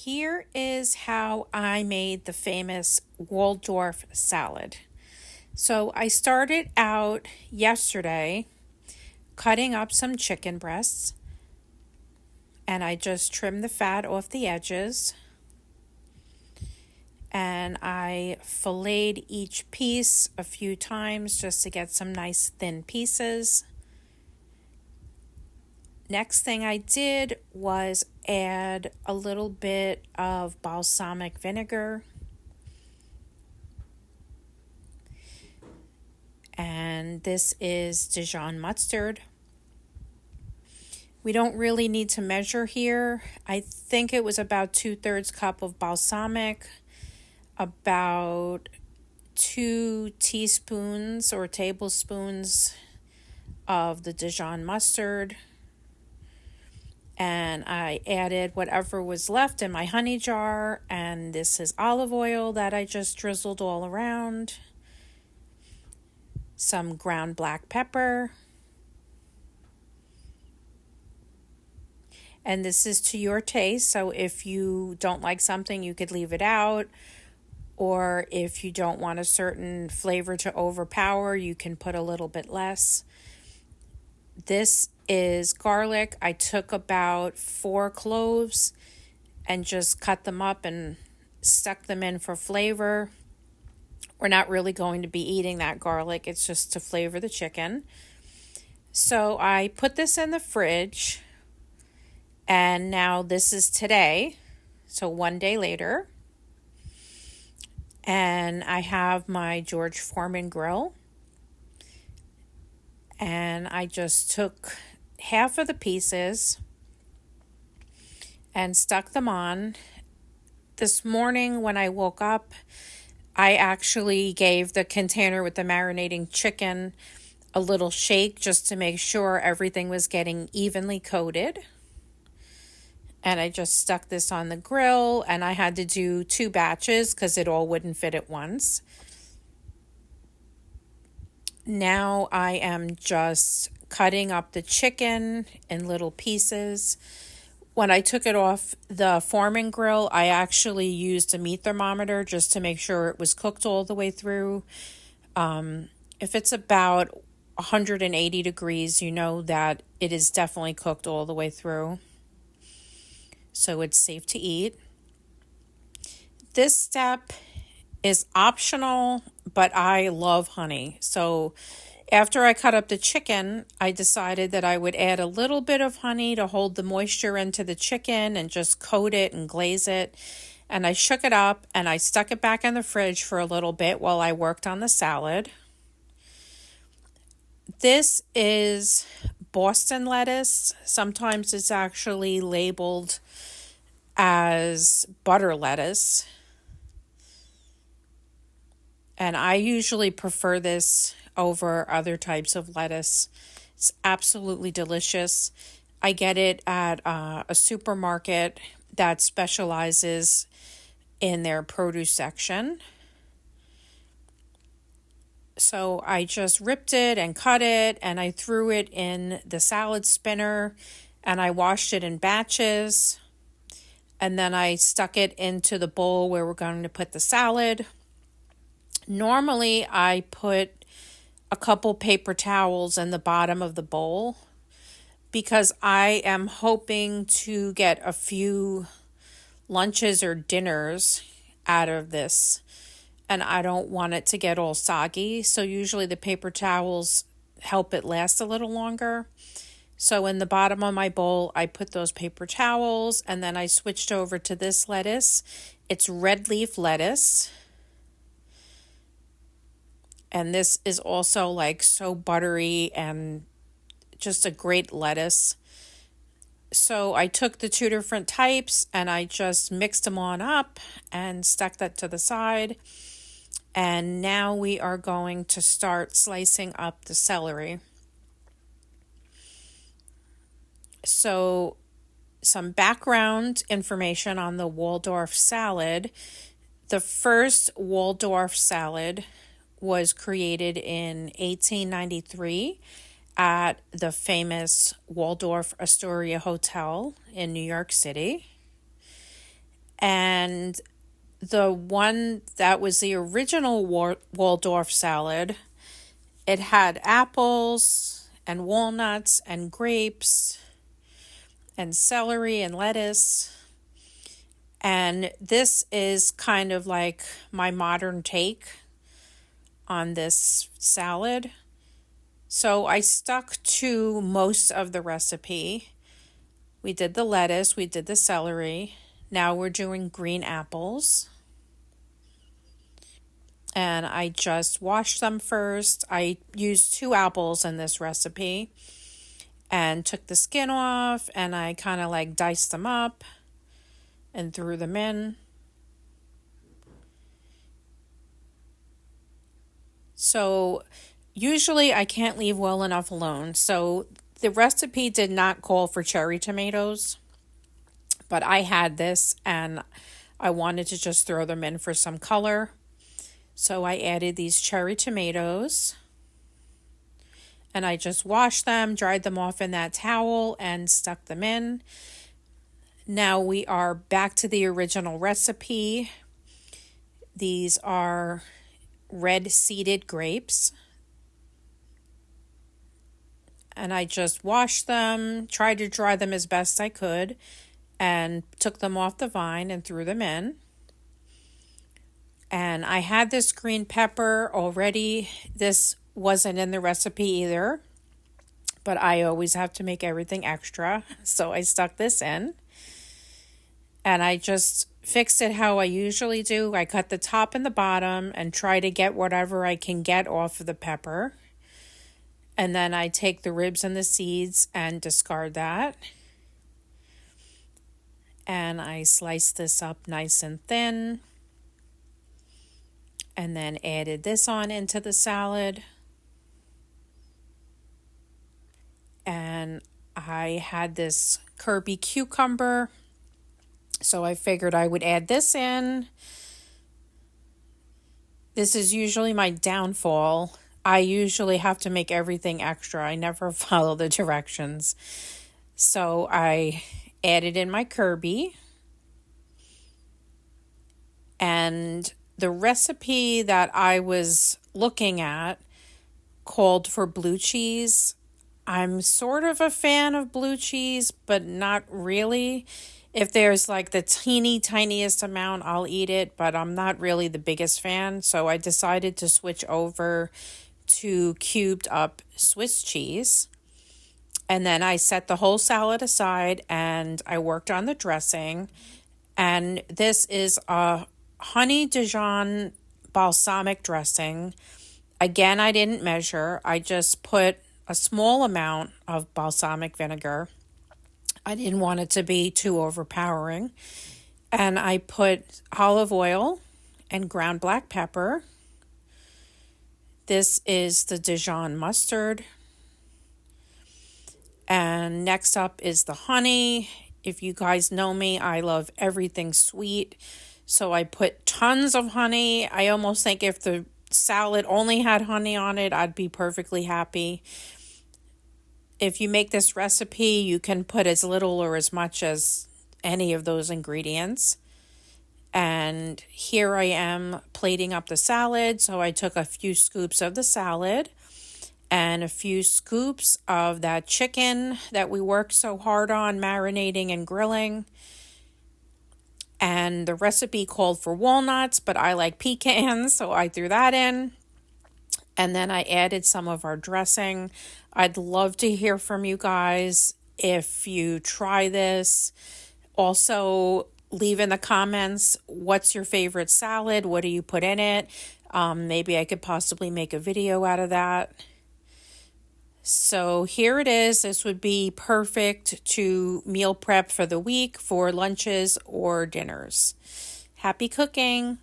Here is how I made the famous Waldorf salad. So I started out yesterday cutting up some chicken breasts, and I just trimmed the fat off the edges, and I filleted each piece a few times just to get some nice thin pieces. Next thing I did was add a little bit of balsamic vinegar, and this is Dijon mustard. We don't really need to measure here. I think it was about 2/3 cup of balsamic, about 2 teaspoons or tablespoons of the Dijon mustard, and I added whatever was left in my honey jar, and this is olive oil that I just drizzled all around, some ground black pepper, and this is to your taste, so if you don't like something you could leave it out, or if you don't want a certain flavor to overpower you can put a little bit less. This is garlic. I took about 4 cloves and just cut them up and stuck them in for flavor. We're not really going to be eating that garlic, it's just to flavor the chicken. So I put this in the fridge, and now this is today, so one day later. And I have my George Foreman grill, and I just took half of the pieces and stuck them on. This morning when I woke up, I actually gave the container with the marinating chicken a little shake just to make sure everything was getting evenly coated. And I just stuck this on the grill, and I had to do 2 batches because it all wouldn't fit at once. Now I am just cutting up the chicken in little pieces. When I took it off the Foreman grill, I actually used a meat thermometer just to make sure it was cooked all the way through. If it's about 180 degrees, you know that it is definitely cooked all the way through. So it's safe to eat. This step is optional, but I love honey. So after I cut up the chicken, I decided that I would add a little bit of honey to hold the moisture into the chicken and just coat it and glaze it. And I shook it up and I stuck it back in the fridge for a little bit while I worked on the salad. This is Boston lettuce. Sometimes it's actually labeled as butter lettuce. And I usually prefer this over other types of lettuce. It's absolutely delicious. I get it at a supermarket that specializes in their produce section. So I just ripped it and cut it, and I threw it in the salad spinner, and I washed it in batches. And then I stuck it into the bowl where we're going to put the salad. Normally, I put a couple paper towels in the bottom of the bowl because I am hoping to get a few lunches or dinners out of this, and I don't want it to get all soggy. So usually the paper towels help it last a little longer. So in the bottom of my bowl, I put those paper towels, and then I switched over to this lettuce. It's red leaf lettuce. And this is also like so buttery and just a great lettuce. So I took the 2 different types and I just mixed them on up and stuck that to the side. And now we are going to start slicing up the celery. So some background information on the Waldorf salad. The first Waldorf salad was created in 1893 at the famous Waldorf Astoria Hotel in New York City. And the one that was the original Waldorf salad, it had apples and walnuts and grapes and celery and lettuce. And this is kind of like my modern take on this salad. So I stuck to most of the recipe. We did the lettuce, we did the celery. Now we're doing green apples. And I just washed them first. I used 2 apples in this recipe and took the skin off, and I kind of like diced them up and threw them in. So usually I can't leave well enough alone. So the recipe did not call for cherry tomatoes, but I had this and I wanted to just throw them in for some color. So I added these cherry tomatoes and I just washed them, dried them off in that towel, and stuck them in. Now we are back to the original recipe. These are red seeded grapes. And I just washed them, tried to dry them as best I could, and took them off the vine and threw them in. And I had this green pepper already. This wasn't in the recipe either, but I always have to make everything extra. So I stuck this in. And I just fixed it how I usually do. I cut the top and the bottom and try to get whatever I can get off of the pepper. And then I take the ribs and the seeds and discard that. And I slice this up nice and thin. And then added this on into the salad. And I had this Kirby cucumber, so I figured I would add this in. This is usually my downfall. I usually have to make everything extra. I never follow the directions. So I added in my Kirby. And the recipe that I was looking at called for blue cheese. I'm sort of a fan of blue cheese, but not really. If there's like the tiniest amount, I'll eat it, but I'm not really the biggest fan. So I decided to switch over to cubed up Swiss cheese. And then I set the whole salad aside and I worked on the dressing. And this is a honey Dijon balsamic dressing. Again, I didn't measure. I just put a small amount of balsamic vinegar. I didn't want it to be too overpowering. And I put olive oil and ground black pepper. This is the Dijon mustard. And next up is the honey. If you guys know me, I love everything sweet. So I put tons of honey. I almost think if the salad only had honey on it, I'd be perfectly happy. If you make this recipe, you can put as little or as much as any of those ingredients. And here I am plating up the salad. So I took a few scoops of the salad and a few scoops of that chicken that we worked so hard on marinating and grilling. And the recipe called for walnuts, but I like pecans, so I threw that in. And then I added some of our dressing. I'd love to hear from you guys if you try this. Also, leave in the comments, what's your favorite salad? What do you put in it? Maybe I could possibly make a video out of that. So here it is. This would be perfect to meal prep for the week for lunches or dinners. Happy cooking!